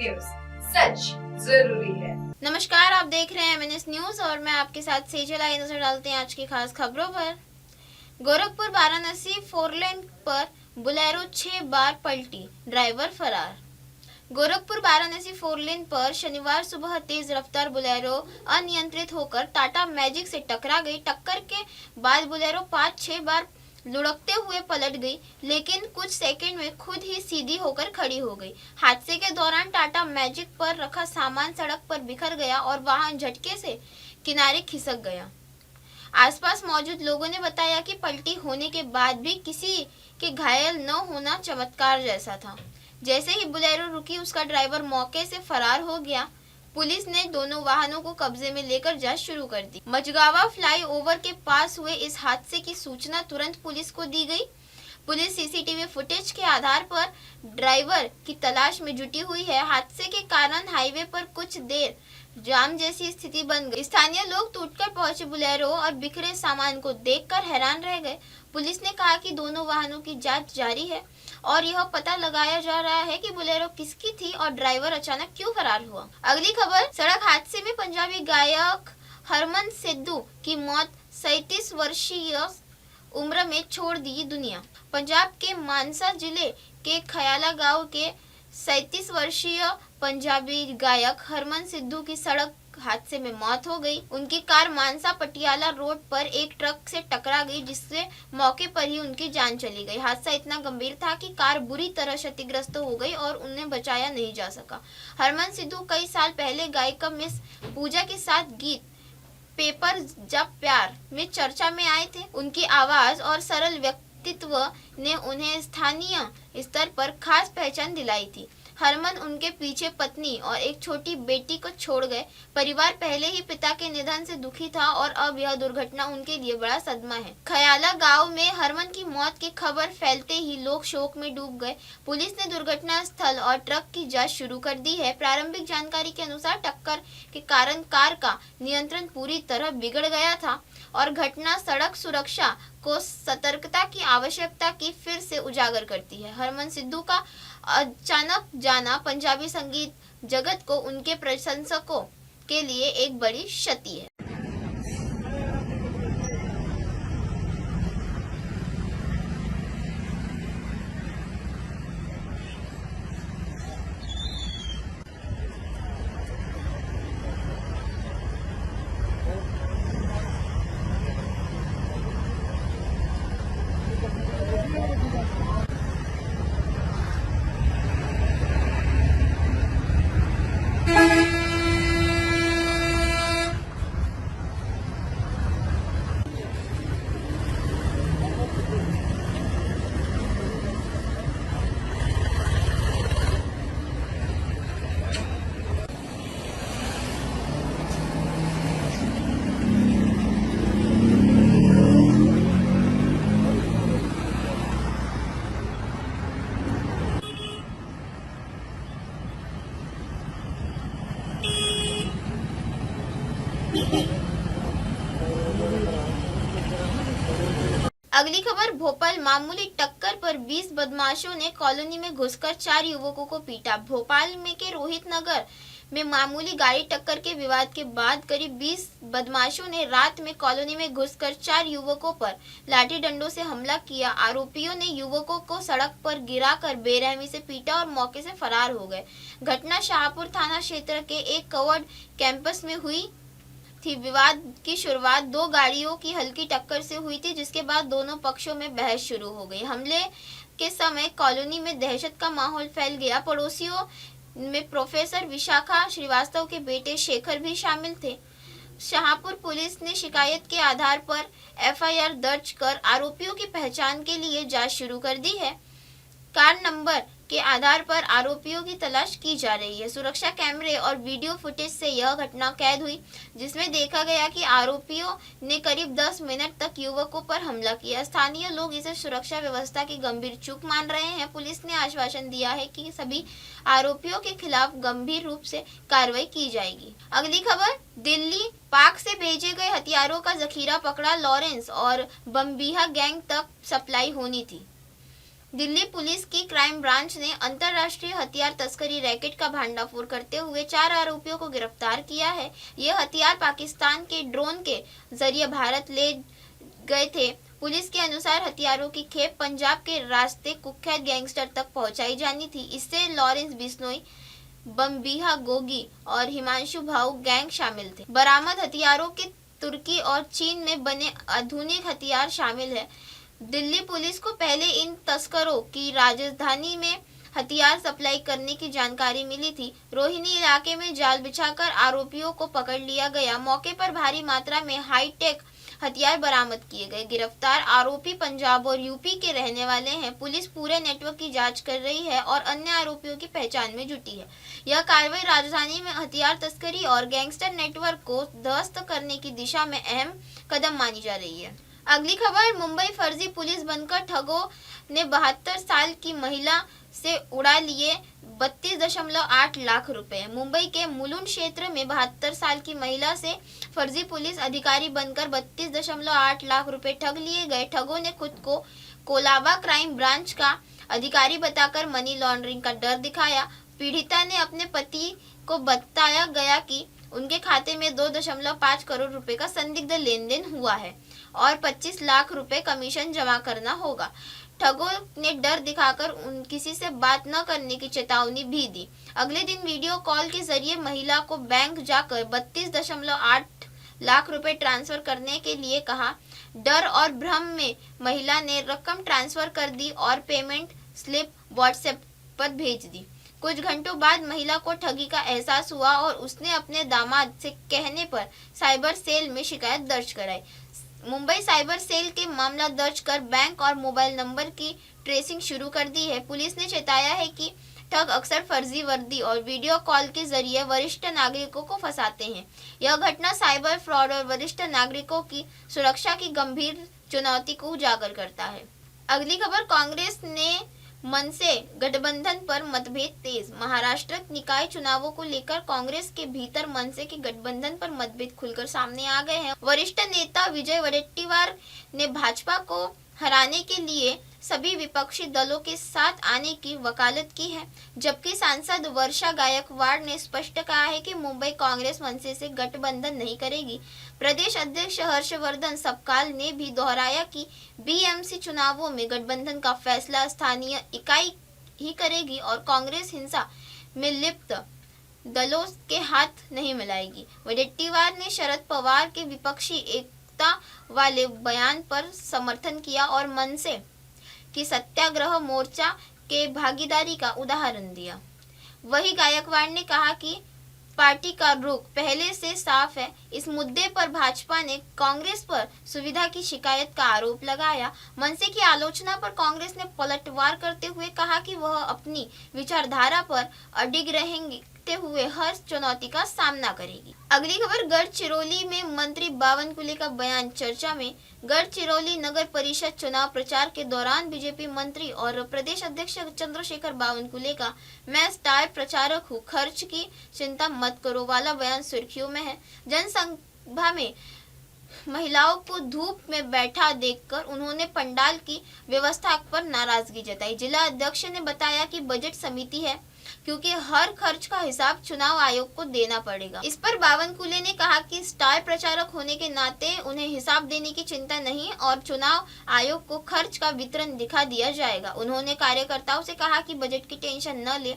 News, सच जरूरी है। नमस्कार, आप देख रहे हैं MNS न्यूज और मैं आपके साथ सेजल। आई नजर डालते हैं आज की खास खबरों पर। गोरखपुर वाराणसी 4 लेन पर बुलेरो 6 बार पलटी, ड्राइवर फरार। गोरखपुर वाराणसी 4 लेन पर शनिवार सुबह तेज रफ्तार बुलेरो अनियंत्रित होकर टाटा मैजिक से टकरा गई। टक्कर के बाद बुलेरो 5-6 बार लुढ़कते हुए पलट गई, लेकिन कुछ सेकंड में खुद ही सीधी होकर खड़ी हो गई। हादसे के दौरान टाटा मैजिक पर रखा सामान सड़क पर बिखर गया और वाहन झटके से किनारे खिसक गया। आसपास मौजूद लोगों ने बताया कि पलटी होने के बाद भी किसी के घायल न होना चमत्कार जैसा था। जैसे ही बुलेरो रुकी, उसका ड्राइवर मौके से फरार हो गया। पुलिस ने दोनों वाहनों को कब्जे में लेकर जांच शुरू कर दी। मझगावा फ्लाईओवर के पास हुए इस हादसे की सूचना तुरंत पुलिस को दी गई। पुलिस सीसीटीवी फुटेज के आधार पर ड्राइवर की तलाश में जुटी हुई है। हादसे के कारण हाईवे पर कुछ देर जाम जैसी स्थिति बन गई। स्थानीय लोग टूटकर पहुंचे बुलेरो और बिखरे सामान को देखकर हैरान रह गए। पुलिस ने कहा कि दोनों वाहनों की जांच जारी है और यह पता लगाया जा रहा है कि बुलेरो किसकी थी और ड्राइवर अचानक क्यों फरार हुआ। अगली खबर, सड़क हादसे में पंजाबी गायक हरमन सिद्धू की मौत, 37 वर्षीय उम्र में छोड़ दी दुनिया। पंजाब के मानसा जिले के खयाला गांव के 37 वर्षीय पंजाबी गायक हरमन सिद्धू की सड़क हादसे में मौत हो गई। उनकी कार मानसा पटियाला रोड पर एक ट्रक से टकरा गई, जिससे मौके पर ही उनकी जान चली गई। हादसा इतना गंभीर था कि कार बुरी तरह क्षतिग्रस्त हो गई और उन्हें बचाया नहीं जा सका। हरमन सिद्धू कई साल पहले गायिका मिस पूजा के साथ गीत पेपर जब प्यार में चर्चा में आए थे। उनकी आवाज और सरल व्यक्तित्व ने उन्हें स्थानीय स्तर पर खास पहचान दिलाई थी। हरमन उनके पीछे पत्नी और एक छोटी बेटी को छोड़ गए। परिवार पहले ही पिता के निधन से दुखी था और अब यह दुर्घटना उनके लिए बड़ा सदमा है। खयाला गांव में हरमन की मौत की खबर फैलते ही लोग शोक में डूब गए। पुलिस ने दुर्घटना स्थल और ट्रक की जांच शुरू कर दी है। प्रारंभिक जानकारी के अनुसार टक्कर के कारण कार का नियंत्रण पूरी तरह बिगड़ गया था और घटना सड़क सुरक्षा को सतर्कता की आवश्यकता की फिर से उजागर करती है। हरमन सिद्धू का अचानक जाना पंजाबी संगीत जगत को उनके प्रशंसकों के लिए एक बड़ी क्षति है। अगली खबर, भोपाल मामूली टक्कर पर 20 बदमाशों ने कॉलोनी में घुसकर 4 युवकों को पीटा। भोपाल में के रोहित नगर में मामूली गाड़ी टक्कर के विवाद के बाद करीब 20 बदमाशों ने रात में कॉलोनी में घुसकर 4 युवकों पर लाठी डंडों से हमला किया। आरोपियों ने युवकों को सड़क पर गिराकर बेरहमी से पीटा और मौके से फरार हो गए। घटना शाहपुर थाना क्षेत्र के एक कवर्ड कैंपस में हुई थी। विवाद की शुरुआत 2 गाड़ियों की हल्की टक्कर से हुई थी, जिसके बाद दोनों पक्षों में बहस शुरू हो गई। हमले के समय कॉलोनी में दहशत का माहौल फैल गया। पड़ोसियों में प्रोफेसर विशाखा श्रीवास्तव के बेटे शेखर भी शामिल थे। शाहपुर पुलिस ने शिकायत के आधार पर FIR दर्ज कर आरोपियों की पहचान के लिए जांच शुरू कर दी है। कार नंबर के आधार पर आरोपियों की तलाश की जा रही है। सुरक्षा कैमरे और वीडियो फुटेज से यह घटना कैद हुई, जिसमें देखा गया कि आरोपियों ने करीब 10 मिनट तक युवकों पर हमला किया। स्थानीय लोग इसे सुरक्षा व्यवस्था की गंभीर चूक मान रहे हैं। पुलिस ने आश्वासन दिया है कि सभी आरोपियों के खिलाफ गंभीर रूप से कार्रवाई की जाएगी। अगली खबर, दिल्ली पाक से भेजे गए हथियारों का जखीरा पकड़ा। लॉरेंस और बम्बिहा गैंग तक सप्लाई होनी थी। दिल्ली पुलिस की क्राइम ब्रांच ने अंतर्राष्ट्रीय हथियार तस्करी रैकेट का भांडाफोड़ करते हुए 4 आरोपियों को गिरफ्तार किया है। ये हथियार पाकिस्तान के ड्रोन के जरिए भारत ले गए थे। पुलिस के अनुसार हथियारों की खेप पंजाब के रास्ते कुख्यात गैंगस्टर तक पहुंचाई जानी थी। इससे लॉरेंस बिश्नोई, बम्बिहा गोगी और हिमांशु भाऊ गैंग शामिल थे। बरामद हथियारों के तुर्की और चीन में बने आधुनिक हथियार शामिल है। दिल्ली पुलिस को पहले इन तस्करों की राजधानी में हथियार सप्लाई करने की जानकारी मिली थी। रोहिणी इलाके में जाल बिछाकर आरोपियों को पकड़ लिया गया। मौके पर भारी मात्रा में हाईटेक हथियार बरामद किए गए। गिरफ्तार आरोपी पंजाब और यूपी के रहने वाले हैं। पुलिस पूरे नेटवर्क की जांच कर रही है और अन्य आरोपियों की पहचान में जुटी है। यह कार्रवाई राजधानी में हथियार तस्करी और गैंगस्टर नेटवर्क को ध्वस्त करने की दिशा में अहम कदम मानी जा रही है। अगली खबर, मुंबई फर्जी पुलिस बनकर ठगों ने 72 साल की महिला से उड़ा लिए 32.8 लाख रुपए। मुंबई के मुलुंड क्षेत्र में 72 साल की महिला से फर्जी पुलिस अधिकारी बनकर 32.8 लाख रुपए ठग लिए गए। ठगों ने खुद को कोलाबा क्राइम ब्रांच का अधिकारी बताकर मनी लॉन्ड्रिंग का डर दिखाया। पीड़िता ने अपने पति को बताया गया कि उनके खाते में 2.5 करोड़ रुपए का संदिग्ध लेन देन हुआ है और 25 लाख रुपए कमीशन जमा करना होगा। ठगों ने डर दिखाकर किसी से बात न करने की चेतावनी भी दी। अगले दिन वीडियो कॉल के जरिए महिला को बैंक जाकर 32.8 लाख रुपए ट्रांसफर करने के लिए कहा। डर और भ्रम में महिला ने रकम ट्रांसफर कर दी और पेमेंट स्लिप व्हाट्सएप पर भेज दी। कुछ घंटों बाद महिला को ठगी का एहसास हुआ और उसने अपने दामाद से कहने पर साइबर सेल में शिकायत दर्ज कराई। मुंबई साइबर सेल के मामला दर्ज कर बैंक और मोबाइल नंबर की ट्रेसिंग शुरू कर दी है। पुलिस ने चेताया है कि ठग अक्सर फर्जी वर्दी और वीडियो कॉल के जरिए वरिष्ठ नागरिकों को फंसाते हैं। यह घटना साइबर फ्रॉड और वरिष्ठ नागरिकों की सुरक्षा की गंभीर चुनौती को उजागर करता है। अगली खबर, कांग्रेस ने मनसे गठबंधन पर मतभेद तेज। महाराष्ट्र निकाय चुनावों को लेकर कांग्रेस के भीतर मनसे के गठबंधन पर मतभेद खुलकर सामने आ गए हैं। वरिष्ठ नेता विजय वडेट्टीवार ने भाजपा को हराने के लिए सभी विपक्षी दलों के साथ आने की वकालत की है, जबकि सांसद वर्षा गायकवाड़ ने स्पष्ट कहा है कि मुंबई कांग्रेस मनसे से गठबंधन नहीं करेगी। प्रदेश अध्यक्ष हर्षवर्धन सबकाल ने भी दोहराया कि बीएमसी चुनावों में गठबंधन का फैसला स्थानीय इकाई ही करेगी और कांग्रेस हिंसा में लिप्त दलों के हाथ नहीं मिलाएगी। वडेट्टीवार ने शरद पवार के विपक्षी एकता वाले बयान पर समर्थन किया और मनसे की सत्याग्रह मोर्चा के भागीदारी का उदाहरण दिया। वही गायकवाड़ ने कहा कि पार्टी का रुख पहले से साफ है। इस मुद्दे पर भाजपा ने कांग्रेस पर सुविधा की शिकायत का आरोप लगाया। मनसे की आलोचना पर कांग्रेस ने पलटवार करते हुए कहा कि वह अपनी विचारधारा पर अडिग रहेंगे हुए हर चुनौती का सामना करेगी। अगली खबर, गढ़चिरौली में मंत्री बावनकुले का बयान चर्चा में। गढ़चिरौली नगर परिषद चुनाव प्रचार के दौरान बीजेपी मंत्री और प्रदेश अध्यक्ष चंद्रशेखर बावनकुले का मैं स्टार प्रचारक हूँ, खर्च की चिंता मत करो वाला बयान सुर्खियों में है। जनसभा में महिलाओं को धूप में बैठा देखकर उन्होंने पंडाल की व्यवस्था पर नाराजगी जताई। जिला अध्यक्ष ने बताया कि बजट समिति है, क्योंकि हर खर्च का हिसाब चुनाव आयोग को देना पड़ेगा। इस पर बावनकुले ने कहा कि स्टार प्रचारक होने के नाते उन्हें हिसाब देने की चिंता नहीं और चुनाव आयोग को खर्च का वितरण दिखा दिया जाएगा। उन्होंने कार्यकर्ताओं से कहा कि बजट की टेंशन न ले।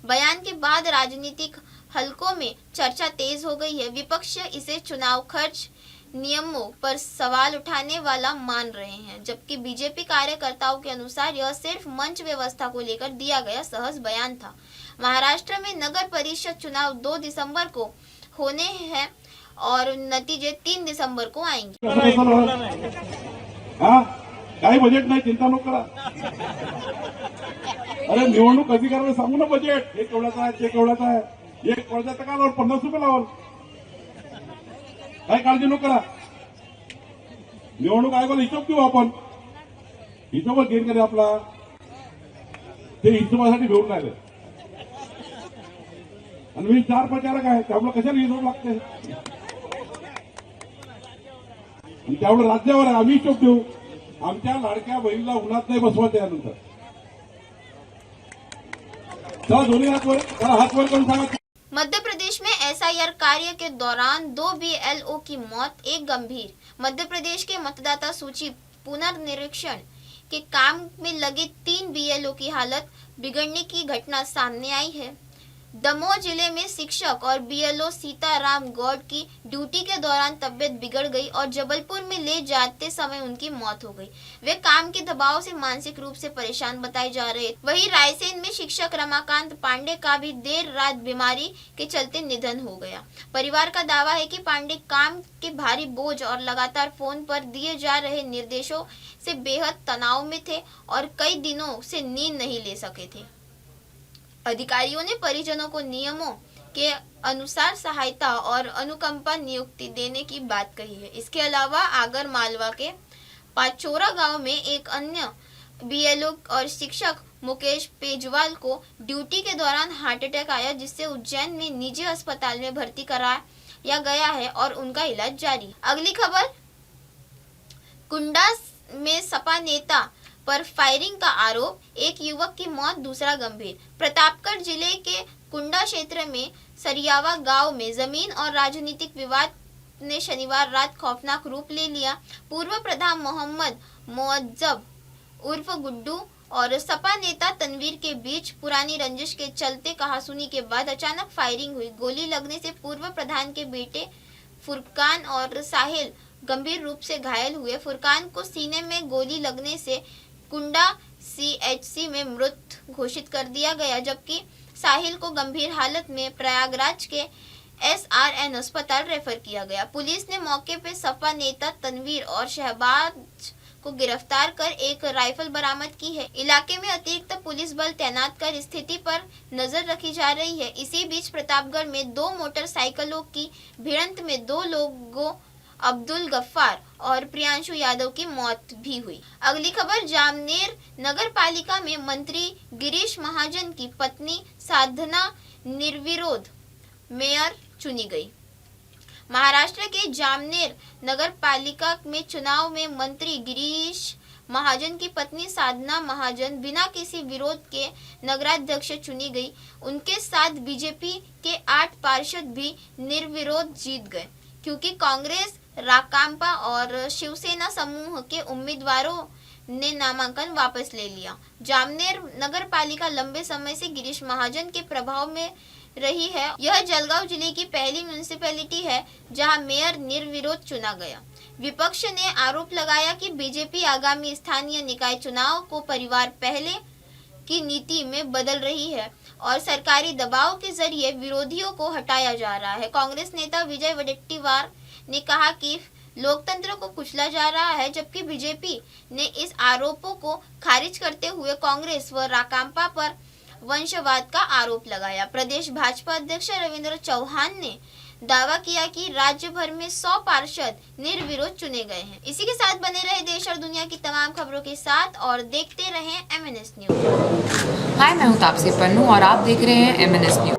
बयान के बाद राजनीतिक हलकों में चर्चा तेज हो गई है। विपक्ष इसे चुनाव खर्च नियमों पर सवाल उठाने वाला मान रहे हैं, जबकि बीजेपी कार्यकर्ताओं के अनुसार यह सिर्फ मंच व्यवस्था को लेकर दिया गया सहज बयान था। महाराष्ट्र में नगर परिषद चुनाव 2 दिसंबर को होने हैं और नतीजे 3 दिसंबर को आएंगे। काही बजेट नाही, चिंता नको करा। अरे निवडणूक अधिकाऱ्याला सांगू ना बजेट हे केवढ्याचं आहे, ते केवढ्याचं आहे, एक पडद्याचं का लावल 50 रुपये लावल, काही काळजी नको करा। निवडणूक आयोगाला हिशोब देऊ आपण, हिशोबच घेईन कधी आपला, ते हिशोबासाठी घेऊन राहिले आणि मी 4 प्रचारक आहे, त्यामुळे कशाला हिशोब लागते आणि त्यामुळे राज्यावर आम्ही हिशोब देऊ। आमच्या लाडक्या बहिणीला उन्हात नाही बसवा त्यानंतर चला दोन्ही हात वर जरा हात वर करून सांगा. मध्य प्रदेश में एसआईआर कार्य के दौरान 2 बीएलओ की मौत, एक गंभीर. मध्य प्रदेश के मतदाता सूची पुनर्निरीक्षण के काम में लगे 3 बीएलओ की हालत बिगड़ने की घटना सामने आई है. दमोह जिले में शिक्षक और बीएलओ सीताराम गौड़ की ड्यूटी के दौरान तबियत बिगड़ गई और जबलपुर में ले जाते समय उनकी मौत हो गई. वे काम के दबाव से मानसिक रूप से परेशान बताए जा रहे. वहीं रायसेन में शिक्षक रमाकांत पांडे का भी देर रात बीमारी के चलते निधन हो गया. परिवार का दावा है कि पांडे काम के भारी बोझ और लगातार फोन पर दिए जा रहे निर्देशों से बेहद तनाव में थे और कई दिनों से नींद नहीं ले सके थे. अधिकारियों ने परिजनों को नियमों के अनुसार सहायता और अनुकंपा नियुक्ति देने की बात कही है. इसके अलावा आगर मालवा के पाचोरा गांव में एक अन्य बीएलओ और शिक्षक मुकेश पेजवाल को ड्यूटी के दौरान हार्ट अटैक आया, जिससे उज्जैन में निजी अस्पताल में भर्ती कराया गया है और उनका इलाज जारी. अगली खबर, कुंडा में सपा नेता पर फायरिंग का आरोप, एक युवक की मौत, दूसरा गंभीर. प्रतापगढ़ जिले के कुंडा क्षेत्र में सरियावा गांव में जमीन और राजनीतिक विवाद ने शनिवार रात खौफनाक रूप ले लिया. पूर्व प्रधान मोहम्मद मुअज्जब उर्फ गुड्डू और सपा नेता तनवीर के बीच पुरानी रंजिश के चलते कहासुनी के बाद अचानक फायरिंग हुई. गोली लगने से पूर्व प्रधान के बेटे फुरकान और साहिल गंभीर रूप से घायल हुए. फुरकान को सीने में गोली लगने से कुंडा सीएचसी में मृत घोषित कर दिया गया, जबकि साहिल को गंभीर हालत में प्रयागराज के एसआरएन अस्पताल रेफर किया गया. पुलिस ने मौके पर सपा नेता तनवीर और शहबाज को गिरफ्तार कर एक राइफल बरामद की है. इलाके में अतिरिक्त पुलिस बल तैनात कर स्थिति पर नजर रखी जा रही है. इसी बीच प्रतापगढ़ में 2 मोटरसाइकिलों की भिड़ंत में 2 लोगों अब्दुल गफ्फार और प्रियांशु यादव की मौत भी हुई. अगली खबर, जामनेर नगर पालिका में मंत्री गिरीश महाजन की पत्नी साधना निर्विरोध मेयर चुनी गई. महाराष्ट्र के जामनेर नगर पालिका में चुनाव में मंत्री गिरीश महाजन की पत्नी साधना महाजन बिना किसी विरोध के नगराध्यक्ष चुनी गई. उनके साथ बीजेपी के 8 पार्षद भी निर्विरोध जीत गए, क्योंकि कांग्रेस, राकांपा और शिवसेना समूह के उम्मीदवारों ने नामांकन वापस ले लिया. जामनेर नगर पालिका लंबे समय से गिरीश महाजन के प्रभाव में रही है. यह जलगांव जिले की पहली म्युनिसिपैलिटी है जहां मेयर निर्विरोध चुना गया. विपक्ष ने आरोप लगाया कि बीजेपी आगामी स्थानीय निकाय चुनाव को परिवार पहले की नीति में बदल रही है और सरकारी दबाव के जरिए विरोधियों को हटाया जा रहा है. कांग्रेस नेता विजय वडेट्टीवार ने कहा कि लोकतंत्र को कुचला जा रहा है, जबकि बीजेपी ने इस आरोपों को खारिज करते हुए कांग्रेस व राकांपा पर वंशवाद का आरोप लगाया. प्रदेश भाजपा अध्यक्ष रविंद्र चौहान ने दावा किया कि राज्य भर में 100 पार्षद निर्विरोध चुने गए हैं. इसी के साथ बने रहे देश और दुनिया की तमाम खबरों के साथ और देखते रहें MNS न्यूज. हाय, मैं हूँ तापसी पन्नू और आप देख रहे हैं MNS न्यूज.